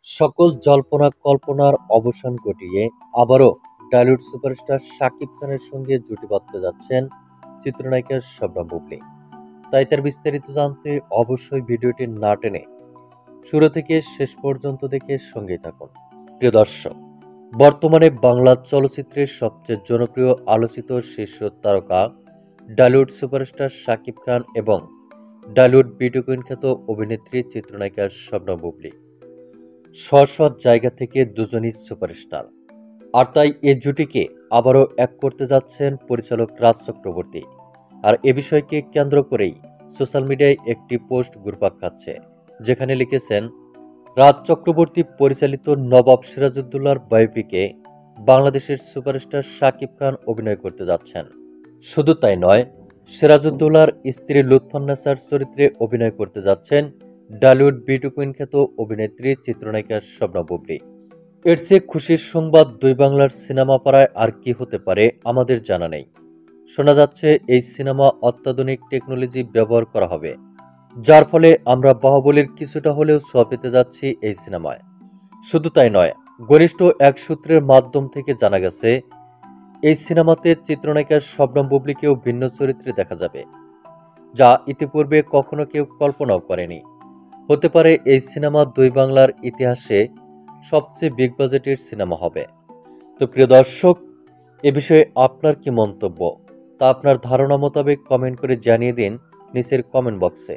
সকল জল্পনা কল্পনার অবসান ঘটিয়ে আবারও টলিউড সুপারস্টার শাকিব খানের সঙ্গে জুটি বাঁধতে যাচ্ছেন চিত্রনায়িকা শবনম বুবলী। তাই তার বিস্তারিত জানতে অবশ্যই ভিডিওটি না টেনে শুরু থেকে শেষ পর্যন্ত দেখে সঙ্গেই থাকুন। প্রিয় দর্শক, বর্তমানে বাংলা চলচ্চিত্রের সবচেয়ে জনপ্রিয় আলোচিত শীর্ষ তারকা টলিউড সুপারস্টার শাকিব খান এবং টলিউড বিউটি কুইন খ্যাত অভিনেত্রী চিত্রনায়িকা শবনম বুবলী স্ব জায়গা থেকে দুজনই সুপারস্টার। আর তাই এ জুটিকে আবারও এক করতে যাচ্ছেন পরিচালক রাজ চক্রবর্তী। আর এ বিষয়কে কেন্দ্র করেই সোশ্যাল মিডিয়ায় একটি পোস্ট ঘুরপাক খাচ্ছে, যেখানে লিখেছেন, রাজ চক্রবর্তী পরিচালিত নবাব সিরাজউদ্দৌলার বায়োপিকে বাংলাদেশের সুপারস্টার শাকিব খান অভিনয় করতে যাচ্ছেন। শুধু তাই নয়, সিরাজউদ্দৌলার স্ত্রী লুৎফুন্নেসার চরিত্রে অভিনয় করতে যাচ্ছেন টলিউড বিউটি কুইন খ্যাত অভিনেত্রী চিত্রনায়িকা শবনম বুবলী। এর চেয়ে খুশির সংবাদ দুই বাংলার সিনেমা পাড়ায় আর কি হতে পারে আমাদের জানা নেই। শোনা যাচ্ছে এই সিনেমা অত্যাধুনিক টেকনোলজি ব্যবহার করা হবে, যার ফলে আমরা বাহুবলীর কিছুটা হলেও ছোঁয়া পেতে যাচ্ছি এই সিনেমায়। শুধু তাই নয়, ঘনিষ্ঠ এক সূত্রের মাধ্যম থেকে জানা গেছে এই সিনেমাতে চিত্রনায়িকা শবনম বুবলীকেও ভিন্ন চরিত্রে দেখা যাবে, যা ইতিপূর্বে কখনো কেউ কল্পনাও করেনি। হতে পারে এই সিনেমা দুই বাংলার ইতিহাসে সবচেয়ে বিগ বাজেটের সিনেমা হবে। তো প্রিয় দর্শক, এ বিষয়ে আপনার কি মন্তব্য তা আপনার ধারণা মোতাবেক কমেন্ট করে জানিয়ে দিন নিচের কমেন্ট বক্সে।